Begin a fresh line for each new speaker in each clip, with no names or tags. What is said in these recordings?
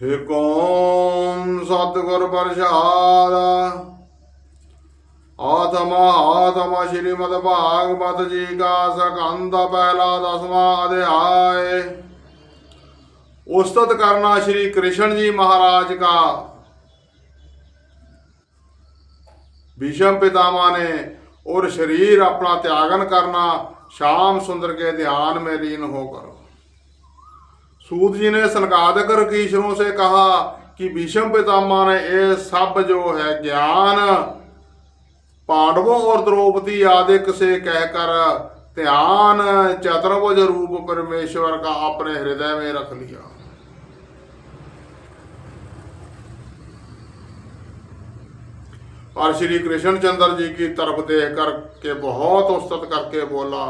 हे कौन सतगुर प्रसाद आत्मा श्रीमद भागवत जी का सकंद पहला 10वां अध्याय। उस्तत करना श्री कृष्ण जी महाराज का। भीष्म पितामह ने और शरीर अपना त्यागन करना श्याम सुंदर के ध्यान में लीन होकर। सूत जी ने सनकादिक ऋषियों से कहा कि भीष्म पितामह ने ये सब जो है ज्ञान पांडवों और द्रौपदी आदि से कहकर ध्यान चतुर्भुज रूप परमेश्वर का अपने हृदय में रख लिया। और श्री कृष्णचंद्र जी की तरफ देख कर के बहुत उस्तत करके बोला,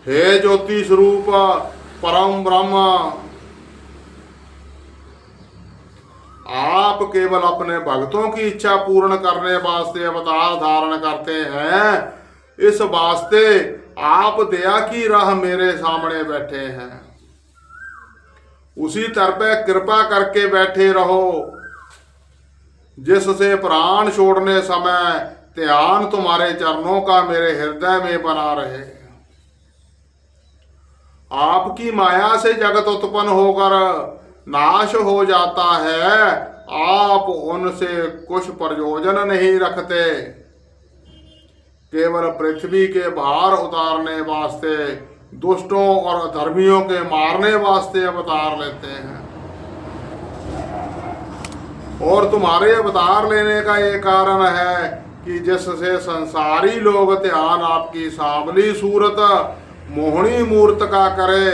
हे ज्योति स्वरूप परम ब्रह्म, आप केवल अपने भक्तों की इच्छा पूर्ण करने वास्ते अवतार धारण करते हैं। इस वास्ते आप दया की राह मेरे सामने बैठे हैं। उसी तरह कृपा करके बैठे रहो जिससे प्राण छोड़ने समय ध्यान तुम्हारे चरणों का मेरे हृदय में बना रहे। आपकी माया से जगत उत्पन्न होकर नाश हो जाता है, आप उनसे कुछ प्रयोजन नहीं रखते, केवल पृथ्वी के भार उतारने वास्ते दुष्टों और अधर्मियों के मारने वास्ते अवतार लेते हैं। और तुम्हारे अवतार लेने का ये कारण है कि जिससे संसारी लोग ध्यान आपकी सांवली सूरत मोहनी मूर्त का करे,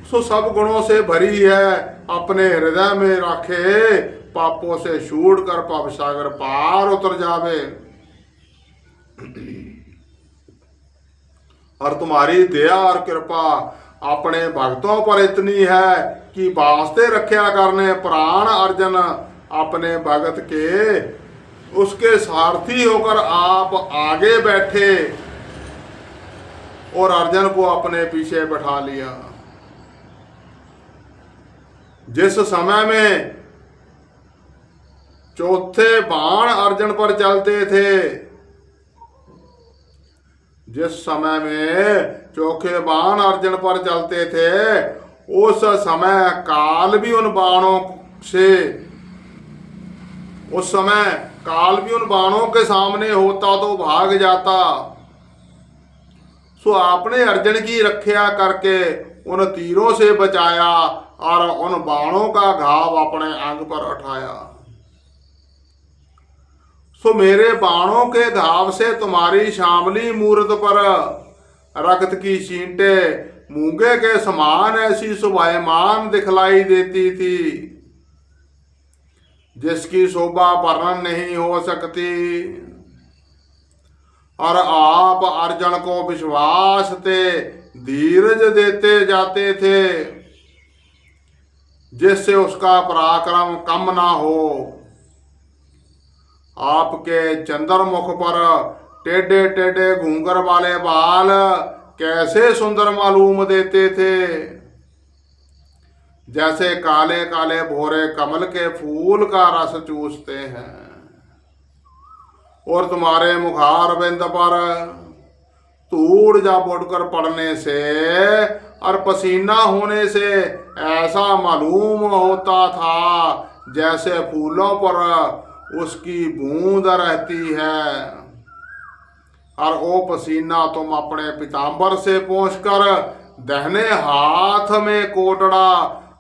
सो सब गुणों से भरी है, अपने हृदय में रखे, पापों से छूट कर पाप सागर पार उतर जावे। और तुम्हारी दया और कृपा अपने भक्तों पर इतनी है कि वास्ते रक्षा करने प्राण अर्जन अपने भगत के उसके सारथी होकर आप आगे बैठे और अर्जुन को अपने पीछे बैठा लिया। जिस समय में चौथे बाण अर्जुन पर चलते थे, जिस समय में चौथे बाण अर्जुन पर चलते थे, उस समय काल भी उन बाणों से के सामने होता तो भाग जाता। सो आपने अर्जुन की रक्षा करके उन तीरों से बचाया और उन बाणों का घाव अपने अंग पर उठाया। सो मेरे बाणों के घाव से तुम्हारी श्यामली मूर्त पर रक्त की छींटे मूंगे के समान ऐसी शोभायमान दिखलाई देती थी, जिसकी शोभा वर्णन नहीं हो सकती। और आप अर्जुन को विश्वास से धीरज देते जाते थे, जिससे उसका पराक्रम कम ना हो। आपके चंद्रमुख पर टेढ़े टेढ़े घूंघर वाले बाल कैसे सुंदर मालूम देते थे, जैसे काले काले भोरे कमल के फूल का रस चूसते हैं। और तुम्हारे मुखारविंद पर धूड़ जा बुड़कर पड़ने से और पसीना होने से ऐसा मालूम होता था जैसे फूलों पर उसकी बूंद रहती है। और वो पसीना तुम अपने पीतांबर से पोंछकर दाहिने हाथ में कोटड़ा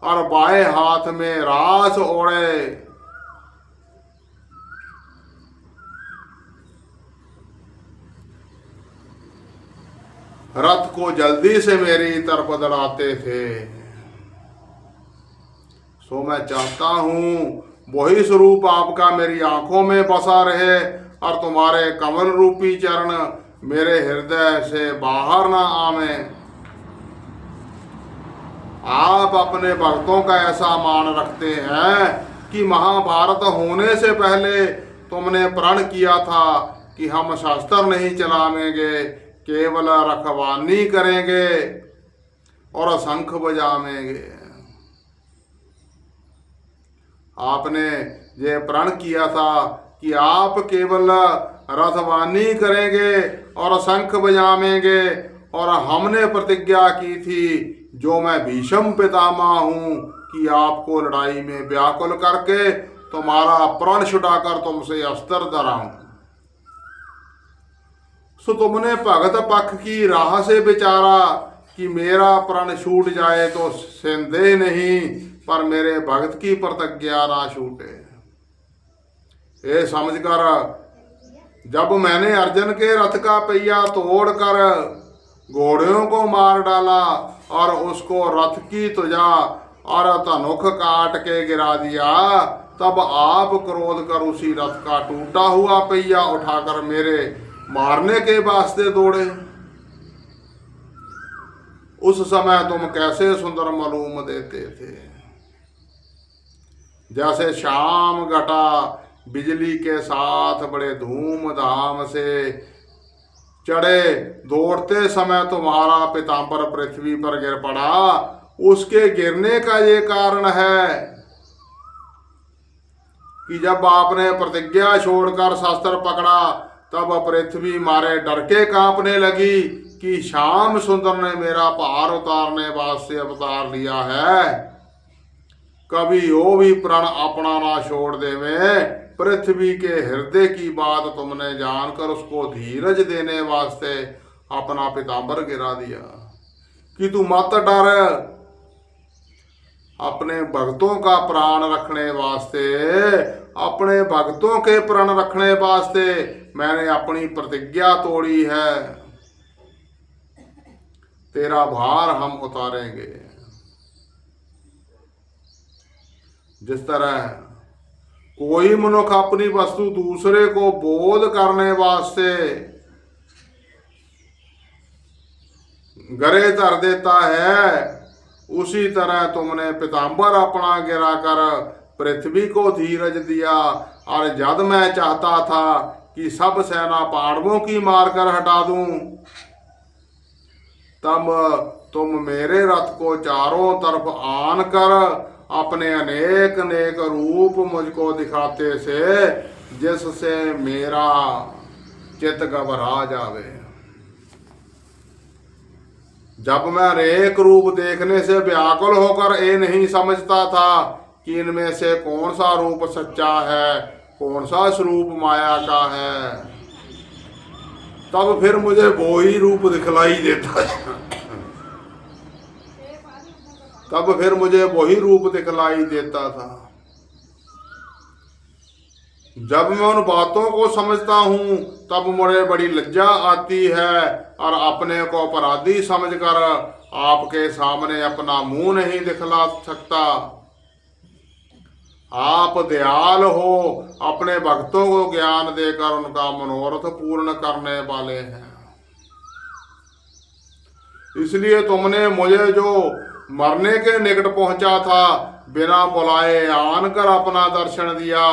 और बाएं हाथ में रास ओढ़े। रथ को जल्दी से मेरी तरफ दौड़ाते थे। सो मैं चाहता हूं वही स्वरूप आपका मेरी आंखों में बसा रहे और तुम्हारे कमल रूपी चरण मेरे हृदय से बाहर ना आवे। आप अपने भक्तों का ऐसा मान रखते हैं कि महाभारत होने से पहले तुमने प्रण किया था कि हम शस्त्र नहीं चलावेंगे, केवल रखवानी करेंगे। और शंख बजावेंगे। आपने ये प्रण किया था कि आप केवल रथवानी करेंगे और शंख बजावेंगे, और हमने प्रतिज्ञा की थी, जो मैं भीष्म पितामह हूं, कि आपको लड़ाई में व्याकुल करके तुम्हारा प्राण छुड़ाकर तुमसे अस्त्र धराऊं। सो तुमने भगत पक्ष की राह से विचारा कि मेरा प्राण छूट जाए तो संदेह नहीं, पर मेरे भगत की प्रतिज्ञा ना छूटे। ये समझकर जब मैंने अर्जुन के रथ का पहिया तोड़कर घोड़ियों को मार डाला और उसको रथ की तुजा और धनुख काट के गिरा दिया, तब आप क्रोध कर उसी रथ का टूटा हुआ पहिया उठाकर मेरे मारने के वास्ते दौड़े। उस समय तुम कैसे सुंदर मालूम देते थे, जैसे शाम घटा बिजली के साथ बड़े धूमधाम से चढ़े। दौड़ते समय तुम्हारा पीताम्बर पृथ्वी पर गिर पड़ा। उसके गिरने का ये कारण है कि जब आपने प्रतिज्ञा छोड़कर शस्त्र पकड़ा, तब पृथ्वी मारे डर के कांपने लगी कि श्याम सुंदर ने मेरा भार उतारने वास्ते अवतार लिया है। कभी वो भी प्रण अपना ना छोड़ देवे। पृथ्वी के हृदय की बात तुमने जानकर उसको धीरज देने वास्ते अपना पीताम्बर गिरा दिया कि तू मत डर। अपने भक्तों का प्राण रखने वास्ते, अपने भक्तों के प्राण रखने वास्ते मैंने अपनी प्रतिज्ञा तोड़ी है। तेरा भार हम उतारेंगे। जिस तरह कोई मनुष्य अपनी वस्तु दूसरे को बोध करने वास्ते गरे धर देता है, उसी तरह तुमने पीताम्बर अपना गिराकर पृथ्वी को धीरज दिया। और जब मैं चाहता था कि सब सेना पांडवों की मारकर हटा दूं, तब तुम मेरे रथ को चारों तरफ आन कर अपने अनेक अनेक रूप मुझको दिखाते से, जिससे मेरा चित्त घबरा जावे। जब मैं अनेक रूप देखने से व्याकुल होकर ये नहीं समझता था कि इनमें से कौन सा रूप सच्चा है, कौन सा स्वरूप माया का है, तब फिर मुझे वो ही रूप दिखलाई देता है। तब फिर मुझे वही रूप दिखलाई देता था। जब मैं उन बातों को समझता हूँ, तब मुझे बड़ी लज्जा आती है और अपने को अपराधी समझकर आपके सामने अपना मुंह नहीं दिखला सकता। आप दयाल हो, अपने भक्तों को ज्ञान देकर उनका मनोरथ पूर्ण करने वाले हैं। इसलिए तुमने मुझे जो मरने के निकट पहुंचा था, बिना बुलाए आनकर अपना दर्शन दिया।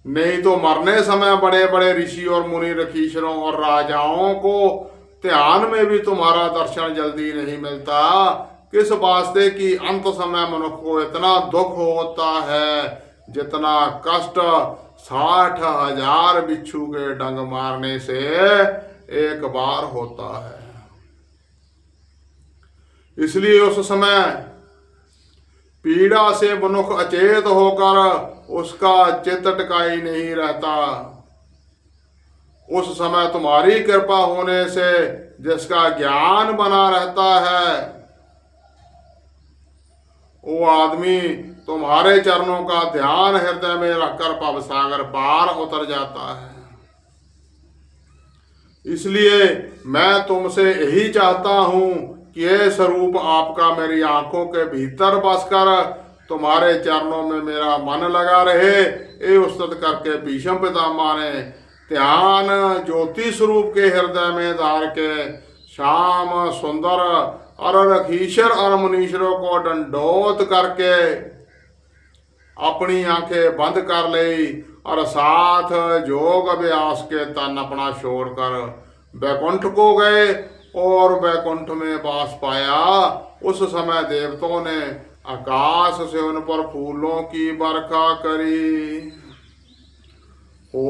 नहीं तो मरने समय बड़े बड़े ऋषि और मुनि ऋषिश्वरों और राजाओं को ध्यान में भी तुम्हारा दर्शन जल्दी नहीं मिलता। किस वास्ते कि अंत समय मनुष्य को इतना दुख होता है जितना कष्ट 60,000 बिच्छू के डंग मारने से एक बार होता है। इसलिए उस समय पीड़ा से मनुष्य अचेत होकर उसका चित्त टिकाई नहीं रहता। उस समय तुम्हारी कृपा होने से जिसका ज्ञान बना रहता है, वो आदमी तुम्हारे चरणों का ध्यान हृदय में रखकर भवसागर पार उतर जाता है। इसलिए मैं तुमसे यही चाहता हूं कि ये स्वरूप आपका मेरी आंखों के भीतर बसकर तुम्हारे चरणों में मेरा मन लगा रहे। ये उस्तत करके भीष्म पितामह ने ध्यान ज्योति स्वरूप के हृदय में धार के श्याम सुंदर और रखीश्वर और मुनीश्वरों को दंडोत करके अपनी आंखें बंद कर ली और साथ योग अभ्यास के तन अपना छोड़कर वैकुंठ को गए। और वैकुंठ में वास पाया। उस समय देवताओं ने आकाश से उन पर फूलों की बरखा करी। ओ